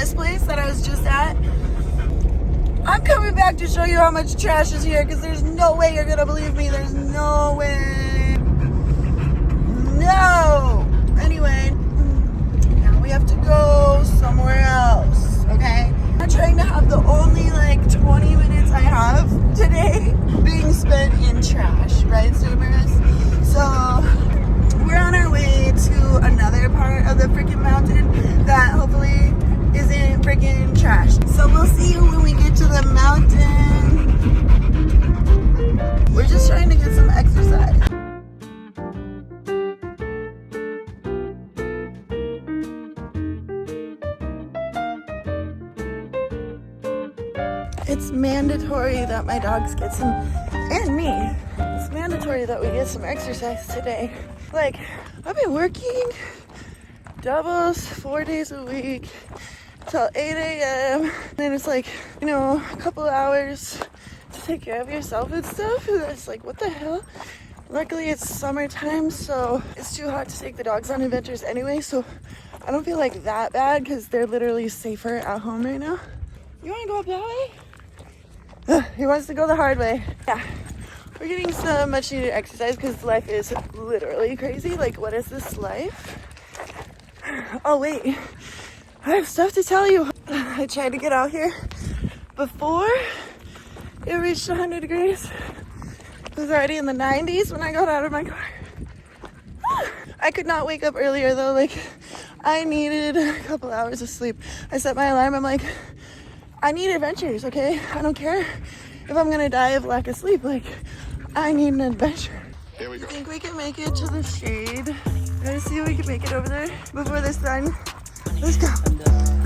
this place that I was just at. I'm coming back to show you how much trash is here because there's no way you're gonna believe me. There's no way. No! Anyway, now we have to go somewhere else, okay? I'm trying to have the only like 20 minutes I have today being spent in trash, right, Zoomers? So we're on our way to another part of the freaking mountain that hopefully isn't freaking trash. So we'll see you when we get to the mountain. We're just trying to get some exercise. It's mandatory that my dogs get some, and me, it's mandatory that we get some exercise today. Like, I've been working doubles 4 days a week till 8 a.m. And it's like, you know, a couple hours to take care of yourself and stuff. And it's like, what the hell? Luckily, it's summertime, so it's too hot to take the dogs on adventures anyway. So I don't feel like that bad because they're literally safer at home right now. You want to go up that way? He wants to go the hard way. Yeah, we're getting some much needed exercise because life is literally crazy. Like, what is this life? Oh wait, I have stuff to tell you. I tried to get out here before it reached 100 degrees. It was already in the 90s when I got out of my car. I could not wake up earlier though. Like, I needed a couple hours of sleep. I set my alarm. I'm like, I need adventures, okay? I don't care if I'm gonna die of lack of sleep. Like, I need an adventure. Here we go. I think we can make it to the shade. Let's see if we can make it over there before the sun. Let's go.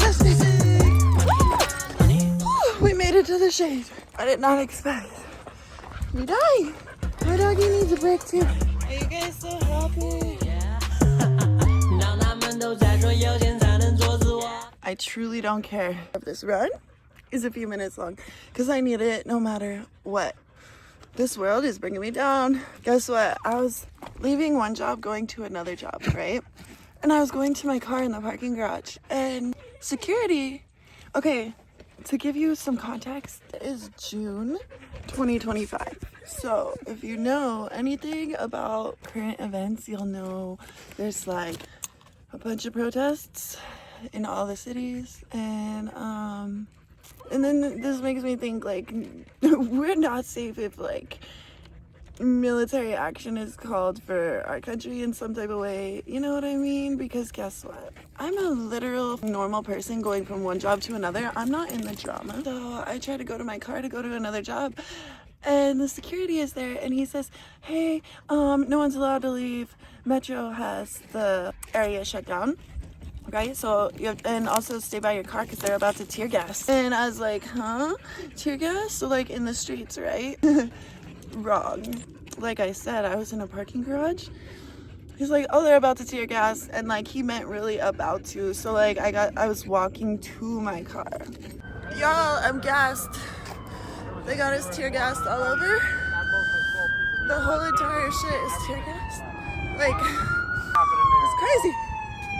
Let's do it. We made it to the shade. I did not expect. You dying. My doggy needs a break too. Are you guys so happy? I truly don't care if this run is a few minutes long because I need it no matter what. This world is bringing me down. Guess what? I was leaving one job, going to another job, right? And I was going to my car in the parking garage and security, okay, to give you some context, it is June 2025. So if you know anything about current events, you'll know there's like a bunch of protests in all the cities, and then this makes me think like we're not safe if like military action is called for our country in some type of way, you know what I mean? Because guess what, I'm a literal normal person going from one job to another. I'm not in the drama. So I try to go to my car to go to another job, and the security is there, and he says, hey, no one's allowed to leave. Metro has the area shut down, right? So you have, and also stay by your car because they're about to tear gas. And I was like, huh? Tear gas? So like in the streets, right? Wrong. Like I said, I was in a parking garage. He's like, oh, they're about to tear gas, and like he meant really about to. So like I was walking to my car. Y'all, I'm gassed. They got us tear gassed all over. The whole entire shit is tear gassed. Like, it's crazy.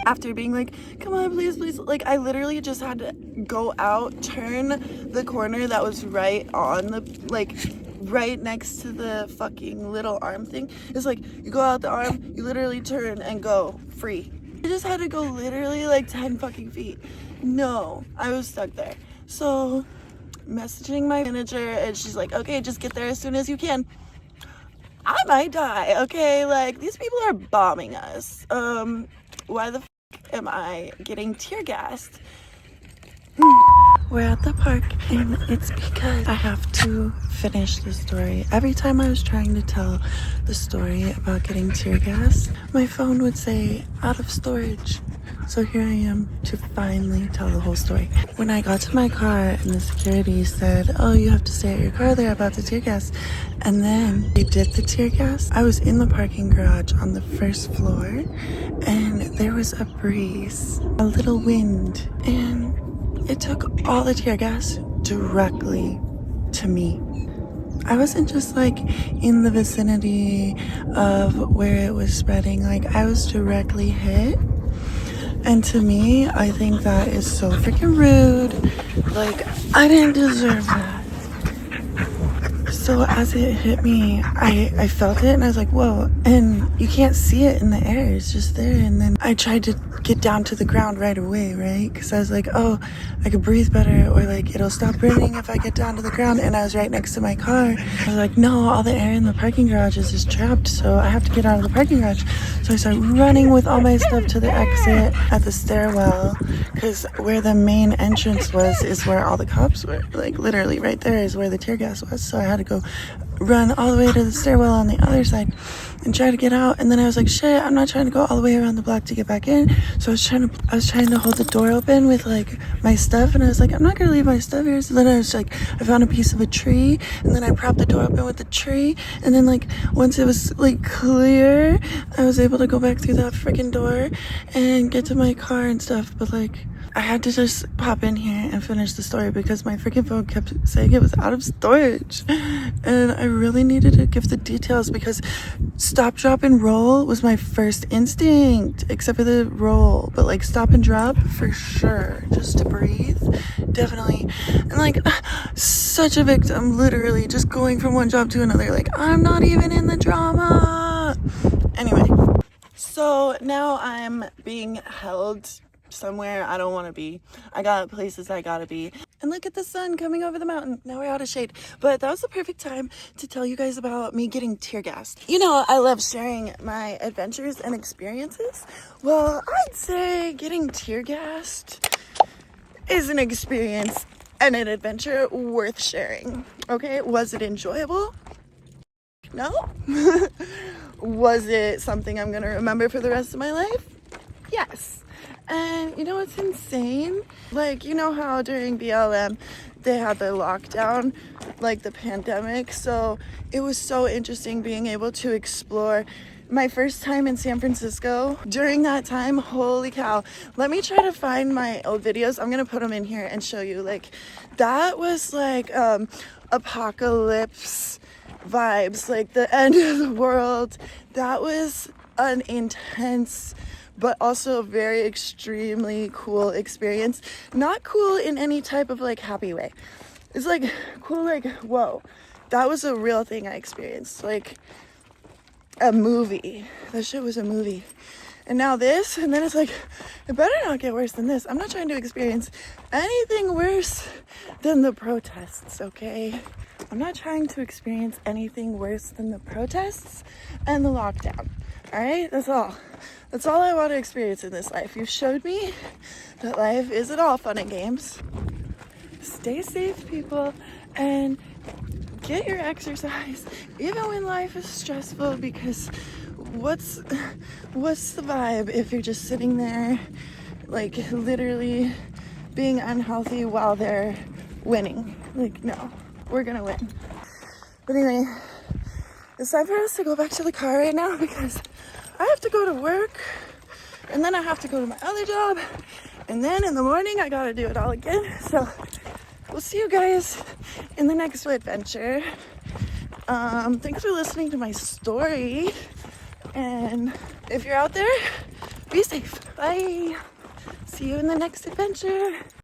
After being like, come on, please, please. Like, I literally just had to go out, turn the corner that was right on the, like, right next to the fucking little arm thing. It's like, you go out the arm, you literally turn and go free. I just had to go literally like 10 fucking feet. No, I was stuck there. So, messaging my manager, and she's like, okay, just get there as soon as you can. I might die, okay? Like, these people are bombing us. Why the am I getting tear gassed? We're at the park, and it's because I have to finish the story. Every time I was trying to tell the story about getting tear gassed, my phone would say out of storage. So here I am to finally tell the whole story. When I got to my car and the security said, oh, you have to stay at your car, they're about to tear gas. And then they did the tear gas. I was in the parking garage on the first floor, and there was a breeze, a little wind, and it took all the tear gas directly to me. I wasn't just like in the vicinity of where it was spreading, like I was directly hit. And to me, I think that is so freaking rude. Like, I didn't deserve that. So as it hit me, I felt it and I was like, whoa. And you can't see it in the air. It's just there. And then I tried to get down to the ground right away, right? Because I was like, oh, I could breathe better, or like it'll stop burning if I get down to the ground. And I was right next to my car. I was like, no, all the air in the parking garage is just trapped, so I have to get out of the parking garage. So I start running with all my stuff to the exit at the stairwell, because where the main entrance was is where all the cops were. Like literally right there is where the tear gas was. So I had to go run all the way to the stairwell on the other side and try to get out. And then I was like, shit, I'm not trying to go all the way around the block to get back in. So I was trying to hold the door open with like my stuff, and I was like, I'm not gonna leave my stuff here. So then I was like, I found a piece of a tree, and then I propped the door open with the tree, and then like once it was like clear, I was able to go back through that freaking door and get to my car and stuff. But like, I had to just pop in here and finish the story because my freaking phone kept saying it was out of storage. And I really needed to give the details because stop, drop, and roll was my first instinct, except for the roll. But like stop and drop, for sure. Just to breathe, definitely. And like, such a victim, literally just going from one job to another. Like, I'm not even in the drama. Anyway, so now I'm being held somewhere I don't want to be. I got places I gotta be. And look at the sun coming over the mountain. Now we're out of shade. But that was the perfect time to tell you guys about me getting tear gassed. You know, I love sharing my adventures and experiences. Well, I'd say getting tear gassed is an experience and an adventure worth sharing. Okay, was it enjoyable? No. Was it something I'm gonna remember for the rest of my life? Yes. And you know what's insane? Like, you know how during BLM they had the lockdown, like the pandemic? So it was so interesting being able to explore. My first time in San Francisco during that time, holy cow. Let me try to find my old videos. I'm gonna put them in here and show you. Like, that was like apocalypse vibes, like the end of the world. That was an intense but also a very extremely cool experience. Not cool in any type of like happy way. It's like cool, like, whoa, that was a real thing I experienced. Like a movie. That shit was a movie. And now this, and then it's like, it better not get worse than this. I'm not trying to experience anything worse than the protests, okay? I'm not trying to experience anything worse than the protests and the lockdown. All right, that's all. That's all I want to experience in this life. You've showed me that life isn't all fun and games. Stay safe, people, and get your exercise, even when life is stressful, because what's the vibe if you're just sitting there, like, literally being unhealthy while they're winning? Like, no, we're gonna win. But anyway, it's time for us to go back to the car right now because I have to go to work, and then I have to go to my other job, and then in the morning I gotta do it all again. So we'll see you guys in the next adventure. Thanks for listening to my story, and if you're out there, be safe. Bye. See you in the next adventure.